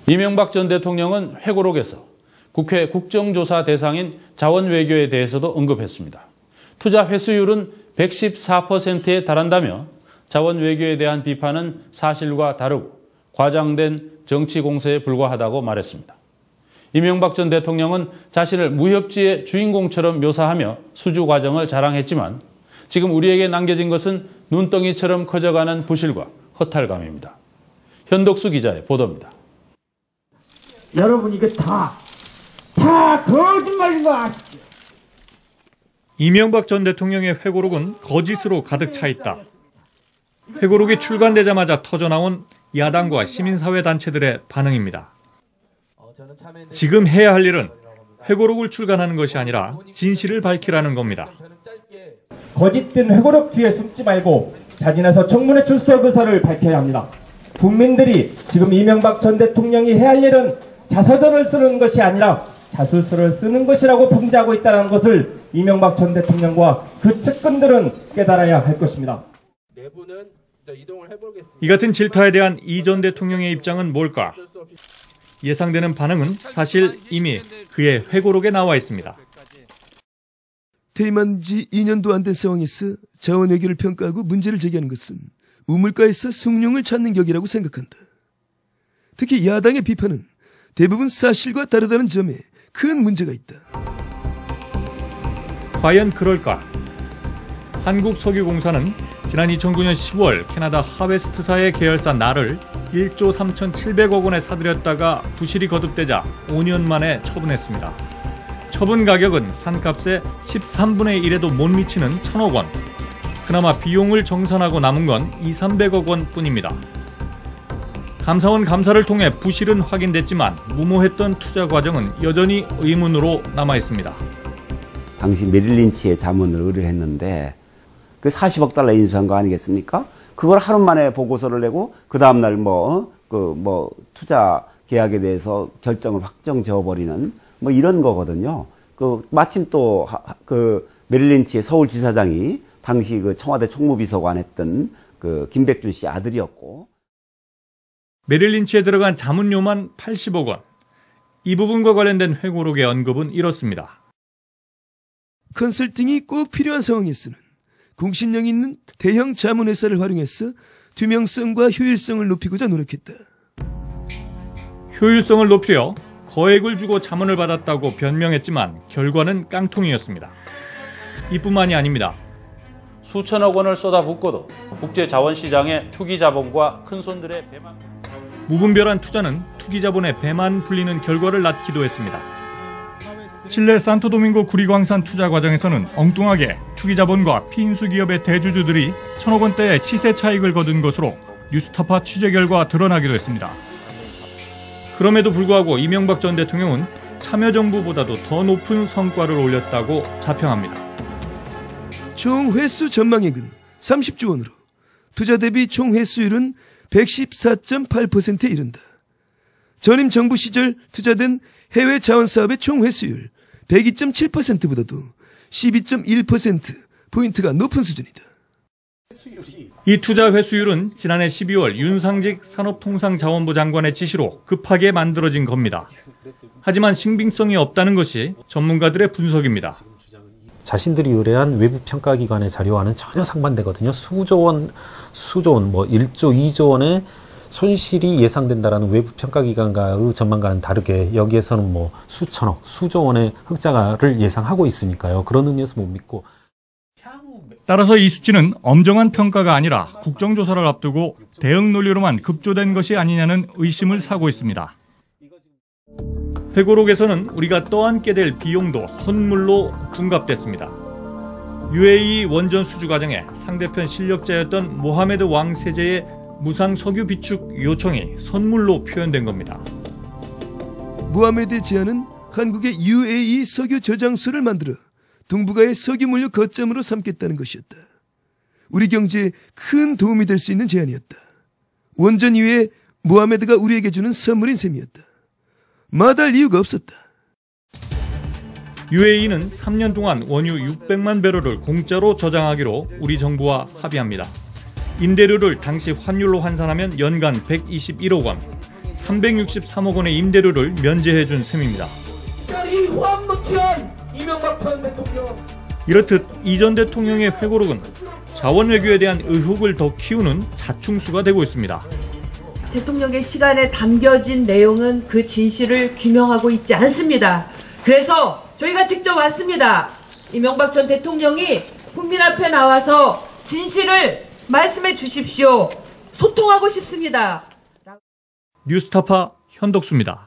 이명박 전 대통령은 회고록에서 국회 국정조사 대상인 자원외교에 대해서도 언급했습니다. 투자 회수율은 114%에 달한다며 자원외교에 대한 비판은 사실과 다르고 과장된 정치 공세에 불과하다고 말했습니다. 이명박 전 대통령은 자신을 무협지의 주인공처럼 묘사하며 수주 과정을 자랑했지만 지금 우리에게 남겨진 것은 눈덩이처럼 커져가는 부실과 허탈감입니다. 현덕수 기자의 보도입니다. 여러분 이게 다 거짓말인 거 아시죠? 이명박 전 대통령의 회고록은 거짓으로 가득 차 있다. 회고록이 출간되자마자 터져나온 야당과 시민사회단체들의 반응입니다. 지금 해야 할 일은 회고록을 출간하는 것이 아니라 진실을 밝히라는 겁니다. 거짓된 회고록 뒤에 숨지 말고 자진해서 청문회 출석 의사를 밝혀야 합니다. 국민들이 지금 이명박 전 대통령이 해야 할 일은 자서전을 쓰는 것이 아니라 자술서를 쓰는 것이라고 풍자하고 있다는 것을 이명박 전 대통령과 그 측근들은 깨달아야 할 것입니다. 이 같은 질타에 대한 이 전 대통령의 입장은 뭘까? 예상되는 반응은 사실 이미 그의 회고록에 나와 있습니다. 퇴임한 지 2년도 안 된 상황에서 자원외교를 평가하고 문제를 제기하는 것은 우물가에서 숭늉을 찾는 격이라고 생각한다. 특히 야당의 비판은 대부분 사실과 다르다는 점에 큰 문제가 있다. 과연 그럴까? 한국석유공사는 지난 2009년 10월 캐나다 하웨스트사의 계열사 나를 1조 3,700억 원에 사들였다가 부실이 거듭되자 5년 만에 처분했습니다. 처분 가격은 산값의 13분의 1에도 못 미치는 1,000억 원. 그나마 비용을 정산하고 남은 건 200~300억 원 뿐입니다. 감사원 감사를 통해 부실은 확인됐지만 무모했던 투자 과정은 여전히 의문으로 남아있습니다. 당시 메릴린치의 자문을 의뢰했는데 그 40억 달러 인수한 거 아니겠습니까? 그걸 하루 만에 보고서를 내고 그 다음날 투자 계약에 대해서 결정을 확정 지어버리는 이런 거거든요. 마침 또 메릴린치의 서울지사장이 당시 청와대 총무비서관 했던 김백준 씨 아들이었고. 메릴린치에 들어간 자문료만 80억 원. 이 부분과 관련된 회고록의 언급은 이렇습니다. 컨설팅이 꼭 필요한 상황에서는 공신력 있는 대형 자문회사를 활용해서 투명성과 효율성을 높이고자 노력했다. 효율성을 높이려 거액을 주고 자문을 받았다고 변명했지만 결과는 깡통이었습니다. 이뿐만이 아닙니다. 수천억 원을 쏟아붓고도 국제자원시장의 투기자본과 큰손들의 배만... 무분별한 투자는 투기자본의 배만 불리는 결과를 낳기도 했습니다. 칠레 산토도밍고 구리광산 투자 과정에서는 엉뚱하게 투기자본과 피인수기업의 대주주들이 1,000억 원대의 시세 차익을 거둔 것으로 뉴스타파 취재 결과 드러나기도 했습니다. 그럼에도 불구하고 이명박 전 대통령은 참여정부보다도 더 높은 성과를 올렸다고 자평합니다. 총 회수 전망액은 30조 원으로 투자 대비 총 회수율은 114.8%에 이른다. 전임 정부 시절 투자된 해외 자원사업의 총 회수율 102.7%보다도 12.1%포인트가 높은 수준이다. 이 투자 회수율은 지난해 12월 윤상직 산업통상자원부 장관의 지시로 급하게 만들어진 겁니다. 하지만 신빙성이 없다는 것이 전문가들의 분석입니다. 자신들이 의뢰한 외부 평가기관의 자료와는 전혀 상반되거든요. 수조 원, 1조, 2조 원의 손실이 예상된다라는 외부 평가기관과의 전망과는 다르게 여기에서는 수천억, 수조 원의 흑자를 예상하고 있으니까요. 그런 의미에서 못 믿고. 따라서 이 수치는 엄정한 평가가 아니라 국정조사를 앞두고 대응 논리로만 급조된 것이 아니냐는 의심을 사고 있습니다. 회고록에서는 우리가 떠안게 될 비용도 선물로 둔갑됐습니다. UAE 원전 수주 과정에 상대편 실력자였던 모하메드 왕 세제의 무상 석유 비축 요청이 선물로 표현된 겁니다. 모하메드의 제안은 한국의 UAE 석유 저장소를 만들어 동북아의 석유 물류 거점으로 삼겠다는 것이었다. 우리 경제에 큰 도움이 될 수 있는 제안이었다. 원전 이외에 모하메드가 우리에게 주는 선물인 셈이었다. 마다할 이유가 없었다. UAE는 3년 동안 원유 600만 배럴을 공짜로 저장하기로 우리 정부와 합의합니다. 임대료를 당시 환율로 환산하면 연간 121억 원, 363억 원의 임대료를 면제해준 셈입니다. 이 후한무치한 이명박 전 대통령. 이렇듯 이 전 대통령의 회고록은 자원 외교에 대한 의혹을 더 키우는 자충수가 되고 있습니다. 대통령의 시간에 담겨진 내용은 그 진실을 규명하고 있지 않습니다. 그래서 저희가 직접 왔습니다. 이명박 전 대통령이 국민 앞에 나와서 진실을 말씀해 주십시오. 소통하고 싶습니다. 뉴스타파 현덕수입니다.